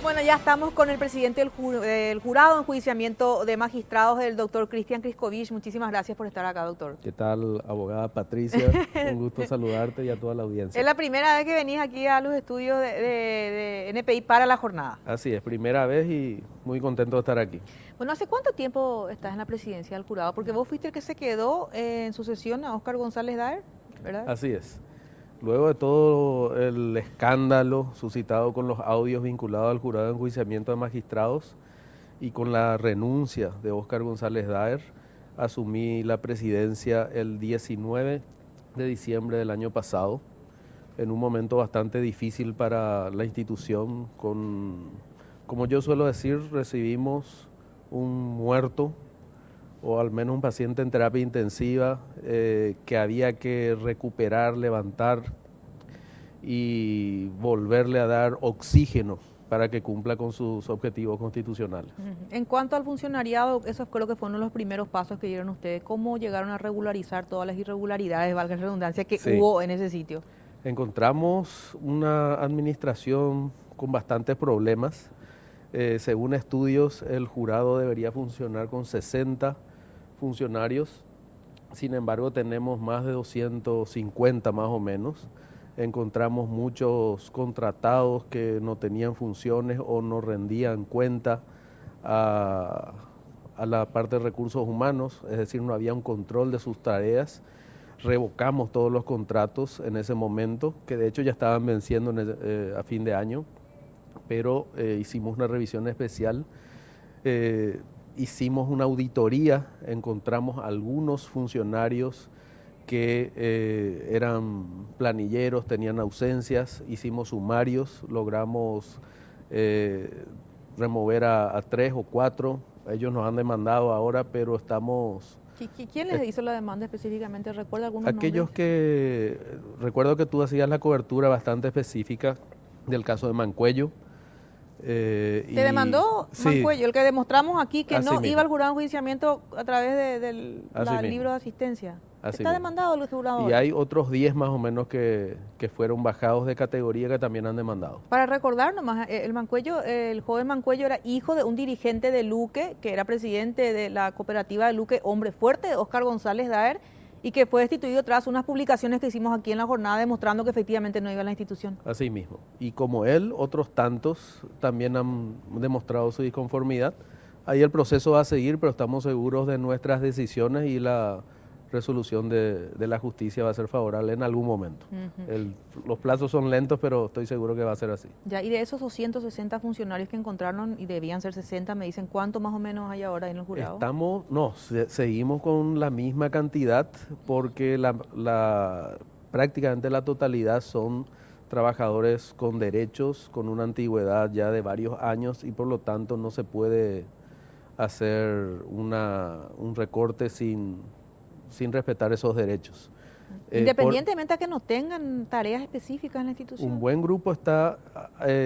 Bueno, ya estamos con el presidente del jurado de enjuiciamiento de magistrados, el doctor Cristian Criscovich. Muchísimas gracias por estar acá, doctor. ¿Qué tal, abogada Patricia? Un gusto saludarte y a toda la audiencia. Es la primera vez que venís aquí a los estudios de NPI para la jornada. Así es, primera vez y muy contento de estar aquí. Bueno, ¿hace cuánto tiempo estás en la presidencia del jurado? Porque vos fuiste el que se quedó en sucesión a Óscar González Daer, ¿verdad? Así es. Luego de todo el escándalo suscitado con los audios vinculados al jurado de enjuiciamiento de magistrados y con la renuncia de Óscar González Daer, asumí la presidencia el 19 de diciembre del año pasado, en un momento bastante difícil para la institución. Como yo suelo decir, recibimos un muerto, o al menos un paciente en terapia intensiva, que había que recuperar, levantar y volverle a dar oxígeno para que cumpla con sus objetivos constitucionales. En cuanto al funcionariado, eso creo que fue uno de los primeros pasos que dieron ustedes. ¿Cómo llegaron a regularizar todas las irregularidades, valga la redundancia, que hubo en ese sitio? Encontramos una administración con bastantes problemas. Según estudios, el jurado debería funcionar con 60 funcionarios. Sin embargo, tenemos más de 250 más o menos. Encontramos muchos contratados que no tenían funciones o no rendían cuenta a la parte de recursos humanos, es decir, no había un control de sus tareas. Revocamos todos los contratos en ese momento, que de hecho ya estaban venciendo a fin de año, pero hicimos una revisión especial. Hicimos una auditoría, encontramos algunos funcionarios que eran planilleros, tenían ausencias, hicimos sumarios, logramos remover a 3 o 4, ellos nos han demandado ahora, pero estamos... ¿Quién les hizo la demanda específicamente? ¿Recuerda algunos Aquellos nombres? que... Recuerdo que tú hacías la cobertura bastante específica del caso de Mancuello. Te demandó Mancuello, sí, el que demostramos aquí que no iba al jurado de enjuiciamiento a través del libro de asistencia. Está demandado el jurado. Y hay otros 10 más o menos que fueron bajados de categoría que también han demandado. Para recordar nomás, el joven Mancuello era hijo de un dirigente de Luque, que era presidente de la cooperativa de Luque, hombre fuerte, de Óscar González Daer, y que fue destituido tras unas publicaciones que hicimos aquí en la jornada demostrando que efectivamente no iba a la institución. Así mismo. Y como él, otros tantos también han demostrado su disconformidad. Ahí el proceso va a seguir, pero estamos seguros de nuestras decisiones y la resolución de la justicia va a ser favorable en algún momento. Los plazos son lentos, pero estoy seguro que va a ser así. Ya, y de esos 260 funcionarios que encontraron, y debían ser 60, me dicen, ¿cuánto más o menos hay ahora en el jurado? Seguimos con la misma cantidad, porque prácticamente la totalidad son trabajadores con derechos, con una antigüedad ya de varios años, y por lo tanto no se puede hacer un recorte sin respetar esos derechos. Independientemente a que no tengan tareas específicas en la institución. Un buen grupo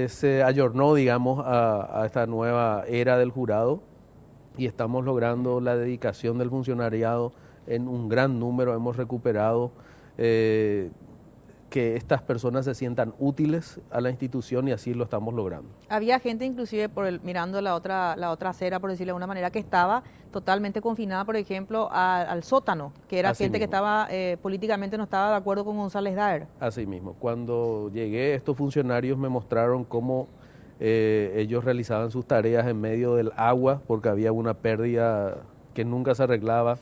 se ayornó, digamos, a esta nueva era del jurado, y estamos logrando la dedicación del funcionariado en un gran número. Hemos recuperado que estas personas se sientan útiles a la institución, y así lo estamos logrando. Había gente inclusive mirando la otra acera, por decirlo de alguna manera, que estaba totalmente confinada, por ejemplo, al sótano, que era gente que estaba políticamente no estaba de acuerdo con González Daer. Así mismo. Cuando llegué, estos funcionarios me mostraron cómo ellos realizaban sus tareas en medio del agua, porque había una pérdida que nunca se arreglaba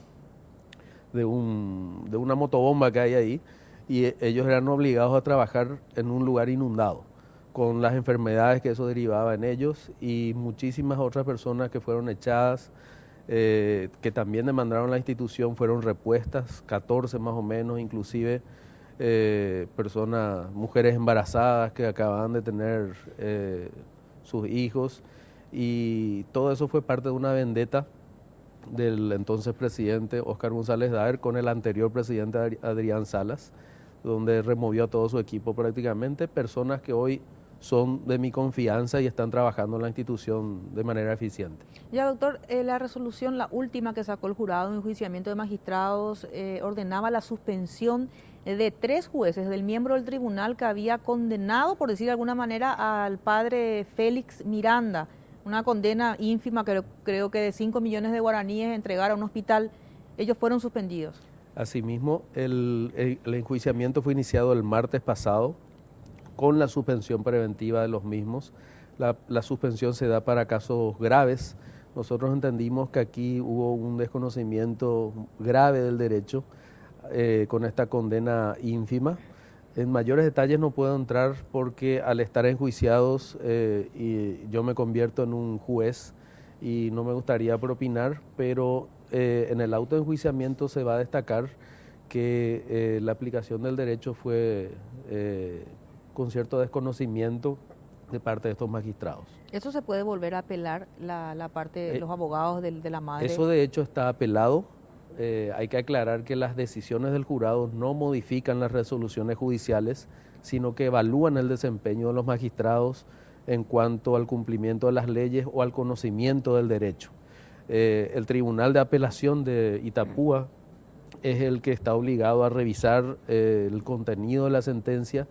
de una motobomba que hay ahí, y ellos eran obligados a trabajar en un lugar inundado, con las enfermedades que eso derivaba en ellos, y muchísimas otras personas que fueron echadas, que también demandaron la institución, fueron repuestas, 14 más o menos, inclusive mujeres embarazadas que acababan de tener sus hijos, y todo eso fue parte de una vendetta del entonces presidente Óscar González Daer con el anterior presidente Adrián Salas, donde removió a todo su equipo prácticamente, personas que hoy son de mi confianza y están trabajando en la institución de manera eficiente. Ya, doctor, la resolución, la última que sacó el jurado de enjuiciamiento de magistrados, ordenaba la suspensión de 3 jueces, del miembro del tribunal que había condenado, por decir de alguna manera, al padre Félix Miranda, una condena ínfima, creo que de 5 millones de guaraníes, entregar a un hospital. Ellos fueron suspendidos. Asimismo, el enjuiciamiento fue iniciado el martes pasado con la suspensión preventiva de los mismos. La suspensión se da para casos graves. Nosotros entendimos que aquí hubo un desconocimiento grave del derecho con esta condena ínfima. En mayores detalles no puedo entrar porque al estar enjuiciados y yo me convierto en un juez y no me gustaría propinar, pero en el auto de enjuiciamiento se va a destacar que la aplicación del derecho fue con cierto desconocimiento de parte de estos magistrados. ¿Eso se puede volver a apelar la parte de los abogados de la madre? Eso de hecho está apelado. Hay que aclarar que las decisiones del jurado no modifican las resoluciones judiciales, sino que evalúan el desempeño de los magistrados en cuanto al cumplimiento de las leyes o al conocimiento del derecho. El Tribunal de Apelación de Itapúa es el que está obligado a revisar el contenido de la sentencia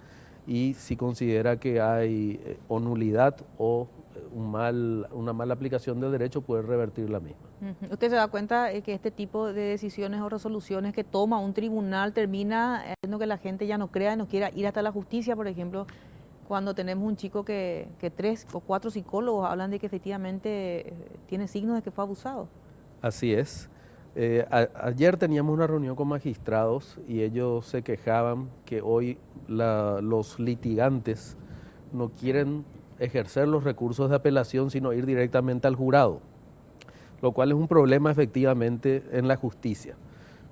y si considera que hay o nulidad o una mala aplicación del derecho puede revertir la misma. ¿Usted se da cuenta que este tipo de decisiones o resoluciones que toma un tribunal termina haciendo que la gente ya no crea y no quiera ir hasta la justicia? Por ejemplo, cuando tenemos un chico que 3 o 4 psicólogos hablan de que efectivamente tiene signos de que fue abusado. Así es. Ayer teníamos una reunión con magistrados y ellos se quejaban que hoy los litigantes no quieren ejercer los recursos de apelación, sino ir directamente al jurado, lo cual es un problema efectivamente en la justicia.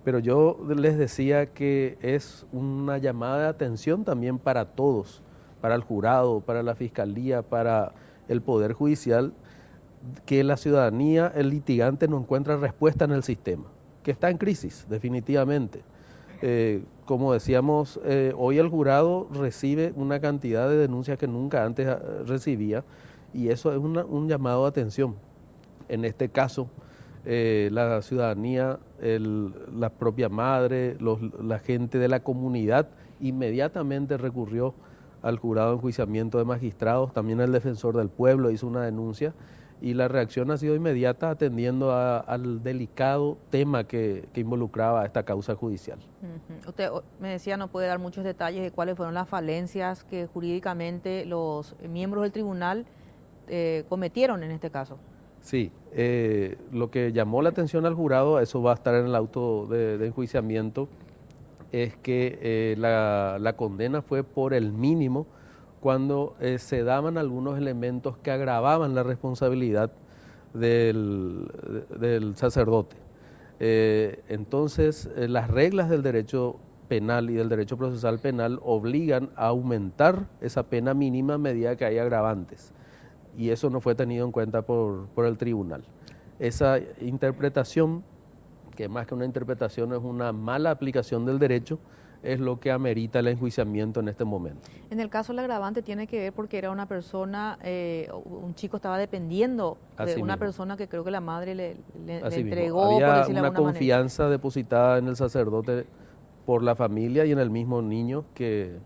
Pero yo les decía que es una llamada de atención también para todos, para el jurado, para la fiscalía, para el Poder Judicial, que la ciudadanía, el litigante no encuentra respuesta en el sistema, que está en crisis definitivamente. Como decíamos, hoy el jurado recibe una cantidad de denuncias que nunca antes recibía y eso es un llamado de atención. En este caso, la ciudadanía, la propia madre, la gente de la comunidad inmediatamente recurrió al jurado de enjuiciamiento de magistrados, también el defensor del pueblo hizo una denuncia y la reacción ha sido inmediata atendiendo al delicado tema que involucraba esta causa judicial. Usted me decía, no puede dar muchos detalles de cuáles fueron las falencias que jurídicamente los miembros del tribunal cometieron en este caso. Sí, lo que llamó la atención al jurado, eso va a estar en el auto de enjuiciamiento, es que la condena fue por el mínimo cuando se daban algunos elementos que agravaban la responsabilidad del sacerdote. Entonces, las reglas del derecho penal y del derecho procesal penal obligan a aumentar esa pena mínima a medida que hay agravantes. Y eso no fue tenido en cuenta por el tribunal. Esa interpretación, que más que una interpretación es una mala aplicación del derecho, es lo que amerita el enjuiciamiento en este momento. En el caso del agravante tiene que ver porque era una persona, un chico estaba dependiendo de una persona que creo que la madre le entregó. Había por decirlo de una confianza depositada en el sacerdote por la familia y en el mismo niño que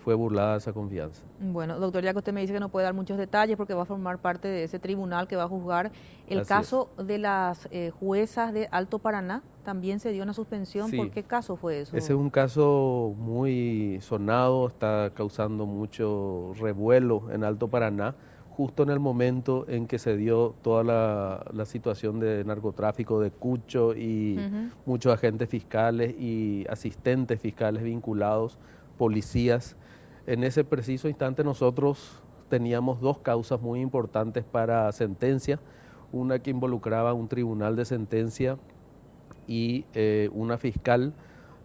fue burlada esa confianza. Bueno, doctor, ya que usted me dice que no puede dar muchos detalles porque va a formar parte de ese tribunal que va a juzgar el Así caso de las juezas de Alto Paraná, también se dio una suspensión. Sí. ¿Por qué caso fue eso? Ese es un caso muy sonado, está causando mucho revuelo en Alto Paraná, justo en el momento en que se dio toda la situación de narcotráfico de Cucho y muchos agentes fiscales y asistentes fiscales vinculados, policías. En ese preciso instante nosotros teníamos 2 causas muy importantes para sentencia, una que involucraba un tribunal de sentencia y una fiscal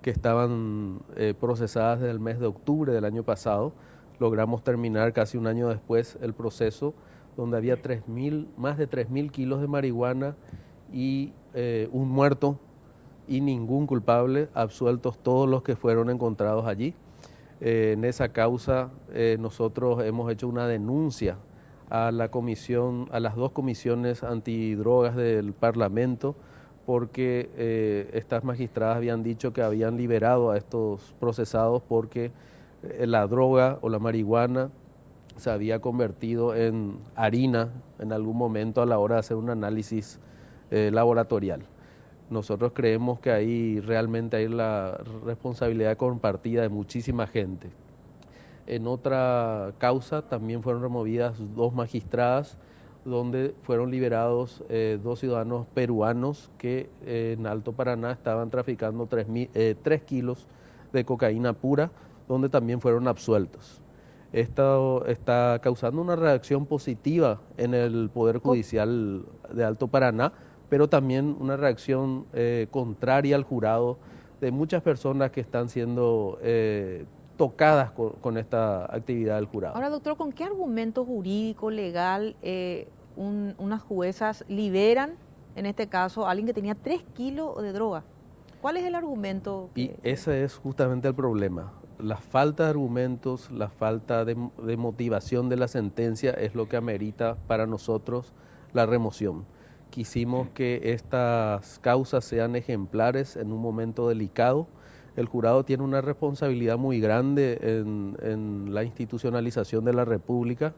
que estaban procesadas desde el mes de octubre del año pasado. Logramos terminar casi un año después el proceso, donde había más de 3.000 kilos de marihuana y un muerto y ningún culpable, absueltos todos los que fueron encontrados allí. En esa causa nosotros hemos hecho una denuncia a la comisión, a las 2 comisiones antidrogas del Parlamento, porque estas magistradas habían dicho que habían liberado a estos procesados porque la droga o la marihuana se había convertido en harina en algún momento a la hora de hacer un análisis laboratorial. Nosotros creemos que ahí realmente hay la responsabilidad compartida de muchísima gente. En otra causa también fueron removidas 2 magistradas, donde fueron liberados 2 ciudadanos peruanos que en Alto Paraná estaban traficando 3 kilos de cocaína pura, donde también fueron absueltos. Esto está causando una reacción positiva en el Poder Judicial de Alto Paraná, pero también una reacción contraria al jurado de muchas personas que están siendo tocadas con esta actividad del jurado. Ahora, doctor, ¿con qué argumento jurídico, legal, unas juezas liberan, en este caso, a alguien que tenía 3 kilos de droga? ¿Cuál es el argumento? Y ese es justamente el problema. La falta de argumentos, la falta de motivación de la sentencia es lo que amerita para nosotros la remoción. Quisimos que estas causas sean ejemplares en un momento delicado. El jurado tiene una responsabilidad muy grande en la institucionalización de la República.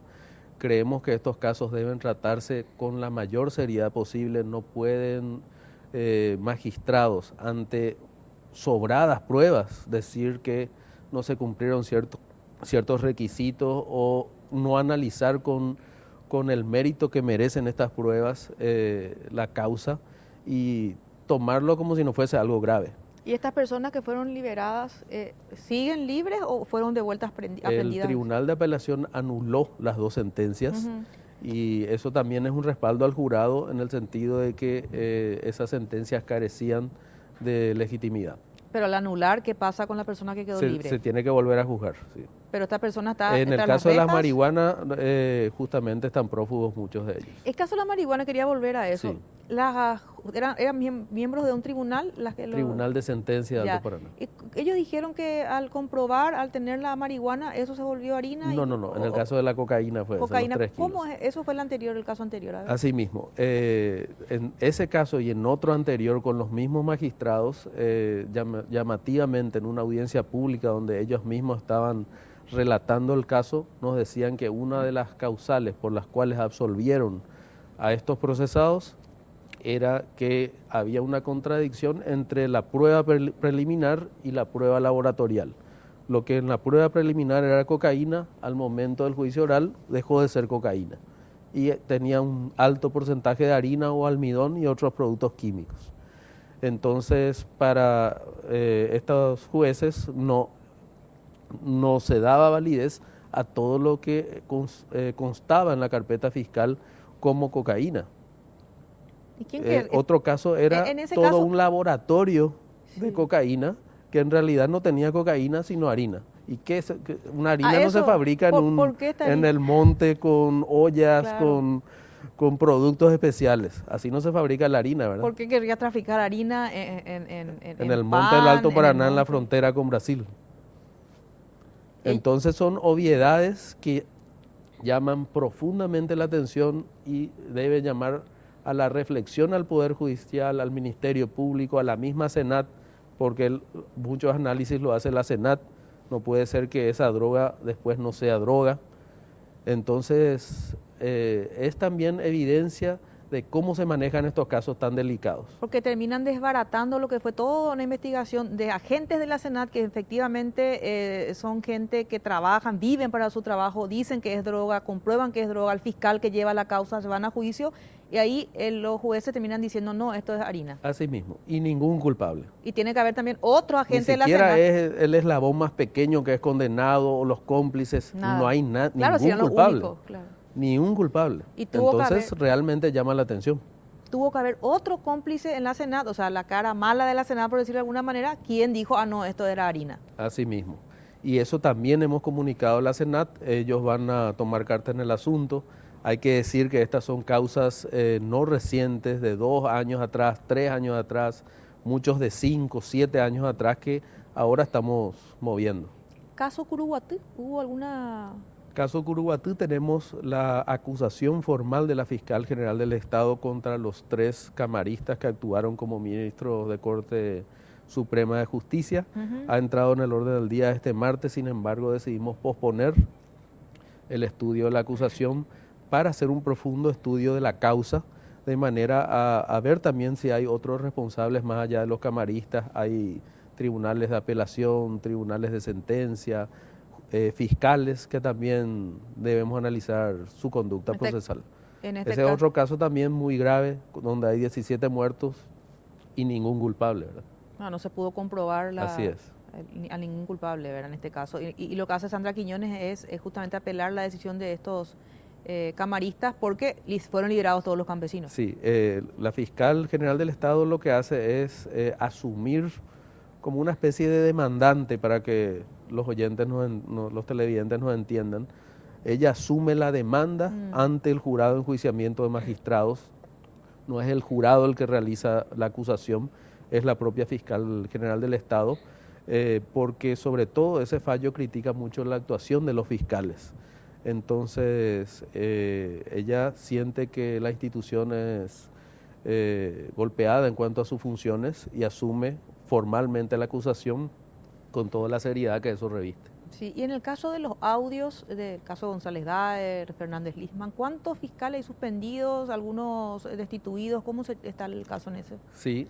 Creemos que estos casos deben tratarse con la mayor seriedad posible. No pueden magistrados, ante sobradas pruebas, decir que no se cumplieron ciertos requisitos o no analizar con el mérito que merecen estas pruebas la causa y tomarlo como si no fuese algo grave. ¿Y estas personas que fueron liberadas siguen libres o fueron de vuelta aprendidas? El Tribunal de Apelación anuló las 2 sentencias y eso también es un respaldo al jurado en el sentido de que esas sentencias carecían de legitimidad. Pero al anular, ¿qué pasa con la persona que quedó libre? Se tiene que volver a juzgar, sí. Pero esta persona está en el caso de las marihuanas, justamente están prófugos muchos de ellos. El caso de la marihuana, quería volver a eso. Sí. ¿Eran miembros de un tribunal? Tribunal de Sentencia de Alto Paraná. Ellos dijeron que al comprobar, al tener la marihuana, eso se volvió harina. No. En el caso de la cocaína fue cocaína. Eso, los 3 kilos. ¿Cómo es? Eso fue el caso anterior. Así mismo. En ese caso y en otro anterior con los mismos magistrados, llamativamente en una audiencia pública donde ellos mismos estaban relatando el caso, nos decían que una de las causales por las cuales absolvieron a estos procesados era que había una contradicción entre la prueba preliminar y la prueba laboratorial. Lo que en la prueba preliminar era cocaína, al momento del juicio oral dejó de ser cocaína y tenía un alto porcentaje de harina o almidón y otros productos químicos. Entonces, para estos jueces no se daba validez a todo lo que constaba en la carpeta fiscal como cocaína. ¿Y quién otro caso era un laboratorio de cocaína que en realidad no tenía cocaína sino harina. ¿Y qué es? Una harina no se fabrica en el monte con ollas, claro, con productos especiales. Así no se fabrica la harina, ¿verdad? ¿Por qué querría traficar harina en el monte del Alto Paraná, en la frontera con Brasil? Entonces son obviedades que llaman profundamente la atención y debe llamar a la reflexión al Poder Judicial, al Ministerio Público, a la misma Senat, porque muchos análisis lo hace la Senat. No puede ser que esa droga después no sea droga. Entonces es también evidencia de cómo se manejan estos casos tan delicados. Porque terminan desbaratando lo que fue toda una investigación de agentes de la Senat que efectivamente son gente que trabajan, viven para su trabajo, dicen que es droga, comprueban que es droga, el fiscal que lleva la causa se van a juicio y ahí los jueces terminan diciendo no, esto es harina. Así mismo, y ningún culpable. Y tiene que haber también otro agente de la Senat. Ni siquiera es el eslabón más pequeño que es condenado o los cómplices, no hay ningún culpable. Únicos, claro. Ni un culpable. Entonces realmente llama la atención. Tuvo que haber otro cómplice en la Senat, o sea, la cara mala de la Senat, por decirlo de alguna manera, quien dijo, no, esto era harina. Así mismo. Y eso también hemos comunicado a la Senat, ellos van a tomar carta en el asunto. Hay que decir que estas son causas no recientes, de 2 años atrás, 3 años atrás, muchos de 5, 7 años atrás que ahora estamos moviendo. ¿Caso Curuguatí? ¿Hubo alguna Caso Curuguatú, tenemos la acusación formal de la Fiscal General del Estado contra los 3 camaristas que actuaron como ministros de Corte Suprema de Justicia. Ha entrado en el orden del día este martes, sin embargo decidimos posponer el estudio de la acusación para hacer un profundo estudio de la causa, de manera a ver también si hay otros responsables más allá de los camaristas. Hay tribunales de apelación, tribunales de sentencia, fiscales que también debemos analizar su conducta procesal. Ese es otro caso también muy grave, donde hay 17 muertos y ningún culpable, ¿verdad? No se pudo comprobar Así es. A ningún culpable, ¿verdad? En este caso. Y lo que hace Sandra Quiñones es justamente apelar la decisión de estos camaristas porque fueron liberados todos los campesinos. Sí, la Fiscal General del Estado lo que hace es asumir como una especie de demandante, para que los oyentes, los televidentes nos entiendan. Ella asume la demanda ante el jurado de enjuiciamiento de magistrados. No es el jurado el que realiza la acusación, es la propia Fiscal General del Estado, porque sobre todo ese fallo critica mucho la actuación de los fiscales. Entonces, ella siente que la institución es golpeada en cuanto a sus funciones y asume formalmente la acusación con toda la seriedad que eso reviste. Sí, y en el caso de los audios, del caso González Daer, Fernández Lisman, ¿cuántos fiscales hay suspendidos, algunos destituidos? ¿Cómo está el caso en ese? Sí,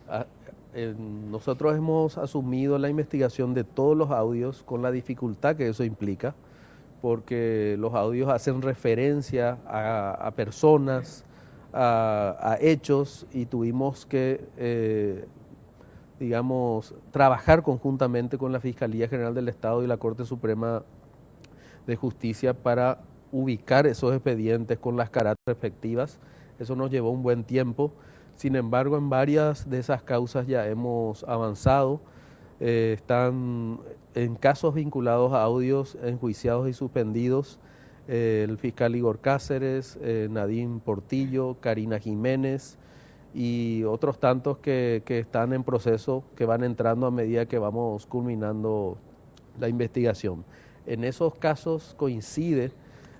nosotros hemos asumido la investigación de todos los audios con la dificultad que eso implica, porque los audios hacen referencia a personas, a hechos, y tuvimos que trabajar conjuntamente con la Fiscalía General del Estado y la Corte Suprema de Justicia para ubicar esos expedientes con las carátulas respectivas. Eso nos llevó un buen tiempo. Sin embargo, en varias de esas causas ya hemos avanzado. Están en casos vinculados a audios enjuiciados y suspendidos el fiscal Igor Cáceres, Nadine Portillo, Karina Jiménez, y otros tantos que están en proceso, que van entrando a medida que vamos culminando la investigación. En esos casos coincide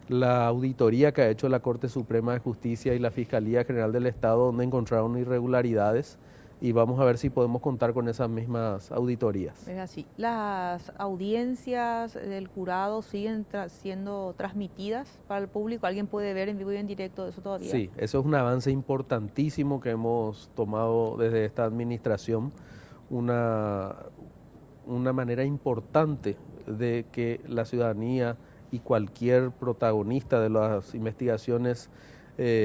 la auditoría que ha hecho la Corte Suprema de Justicia y la Fiscalía General del Estado, donde encontraron irregularidades, y vamos a ver si podemos contar con esas mismas auditorías. Es así. ¿Las audiencias del jurado siguen siendo transmitidas para el público? ¿Alguien puede ver en vivo y en directo eso todavía? Sí, eso es un avance importantísimo que hemos tomado desde esta administración, una manera importante de que la ciudadanía y cualquier protagonista de las investigaciones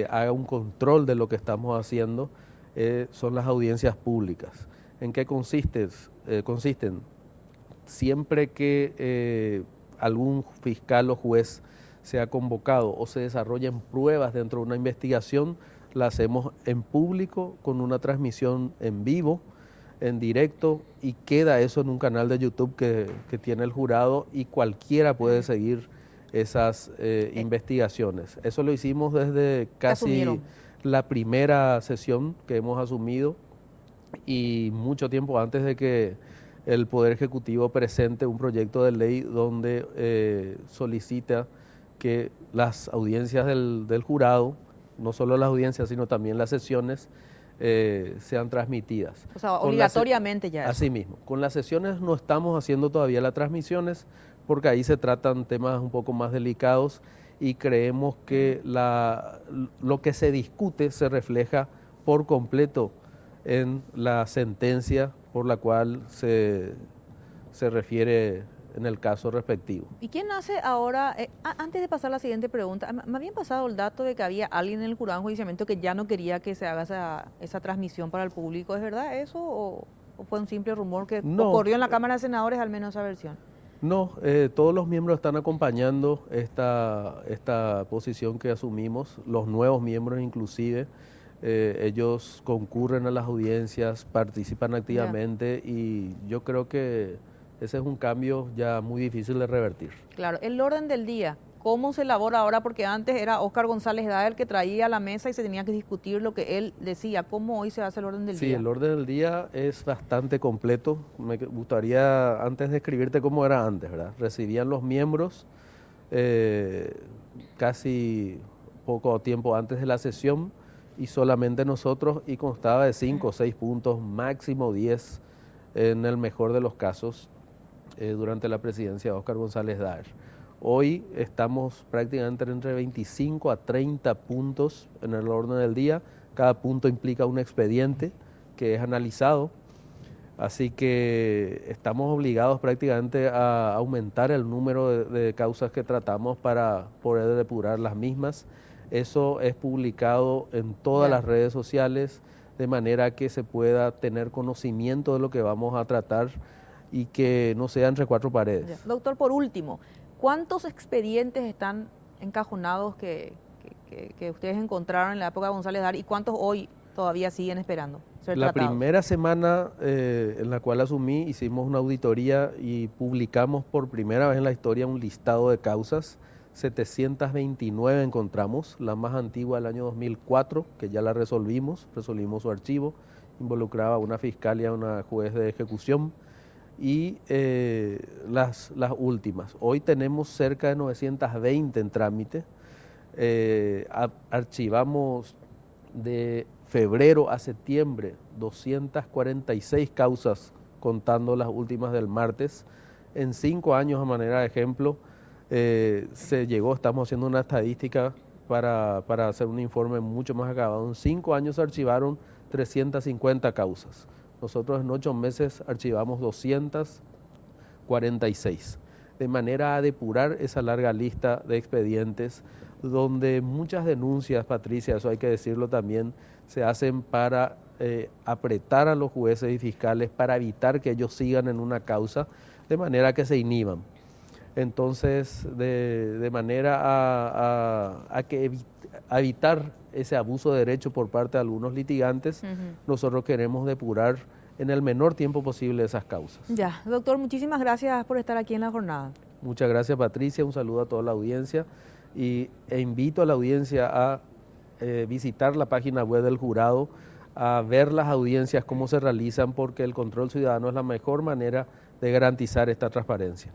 haga un control de lo que estamos haciendo. Son las audiencias públicas. ¿En qué consisten? Siempre que algún fiscal o juez sea convocado o se desarrollen pruebas dentro de una investigación, la hacemos en público con una transmisión en vivo, en directo, y queda eso en un canal de YouTube que tiene el jurado, y cualquiera puede seguir esas investigaciones. Eso lo hicimos desde casi la primera sesión que hemos asumido, y mucho tiempo antes de que el Poder Ejecutivo presente un proyecto de ley donde solicita que las audiencias del jurado, no solo las audiencias, sino también las sesiones, sean transmitidas. O sea, obligatoriamente ya. Así mismo. Con las sesiones no estamos haciendo todavía las transmisiones, porque ahí se tratan temas un poco más delicados, y creemos que lo que se discute se refleja por completo en la sentencia por la cual se refiere en el caso respectivo. ¿Y quién hace ahora, antes de pasar a la siguiente pregunta, me habían pasado el dato de que había alguien en el jurado de enjuiciamiento que ya no quería que se haga esa transmisión para el público? ¿Es verdad eso o fue un simple rumor que ocurrió en la Cámara de Senadores, al menos esa versión? No, todos los miembros están acompañando esta posición que asumimos, los nuevos miembros inclusive. Ellos concurren a las audiencias, participan activamente, y yo creo que ese es un cambio ya muy difícil de revertir. Claro, el orden del día, ¿cómo se elabora ahora? Porque antes era Óscar González Daer que traía a la mesa y se tenía que discutir lo que él decía. ¿Cómo hoy se hace el orden del día? Sí, el orden del día es bastante completo. Me gustaría, antes de escribirte cómo era antes, ¿verdad? Recibían los miembros casi poco tiempo antes de la sesión, y solamente nosotros, y constaba de 5 o 6 puntos, máximo 10 en el mejor de los casos, durante la presidencia de Óscar González Daer. Hoy estamos prácticamente entre 25 a 30 puntos en el orden del día. Cada punto implica un expediente que es analizado, así que estamos obligados prácticamente a aumentar el número de causas que tratamos para poder depurar las mismas. Eso es publicado en todas las redes sociales, de manera que se pueda tener conocimiento de lo que vamos a tratar y que no sea entre cuatro paredes. Doctor, por último, ¿cuántos expedientes están encajonados que ustedes encontraron en la época de González Daer y cuántos hoy todavía siguen esperando ser La tratados? primera semana en la cual asumí, hicimos una auditoría y publicamos por primera vez en la historia un listado de causas. 729 encontramos, la más antigua del año 2004, que ya la resolvimos su archivo, involucraba a una fiscal y a una juez de ejecución, y las últimas. Hoy tenemos cerca de 920 en trámite. Archivamos de febrero a septiembre 246 causas, contando las últimas del martes. En 5 años, a manera de ejemplo, estamos haciendo una estadística para hacer un informe mucho más acabado. En 5 años se archivaron 350 causas. Nosotros en 8 meses archivamos 246, de manera a depurar esa larga lista de expedientes, donde muchas denuncias, Patricia, eso hay que decirlo también, se hacen para apretar a los jueces y fiscales para evitar que ellos sigan en una causa, de manera que se inhiban. Entonces, de manera a evitar ese abuso de derecho por parte de algunos litigantes, nosotros queremos depurar en el menor tiempo posible esas causas. Ya, doctor, muchísimas gracias por estar aquí en la jornada. Muchas gracias, Patricia, un saludo a toda la audiencia e invito a la audiencia a visitar la página web del jurado, a ver las audiencias, cómo se realizan, porque el control ciudadano es la mejor manera de garantizar esta transparencia.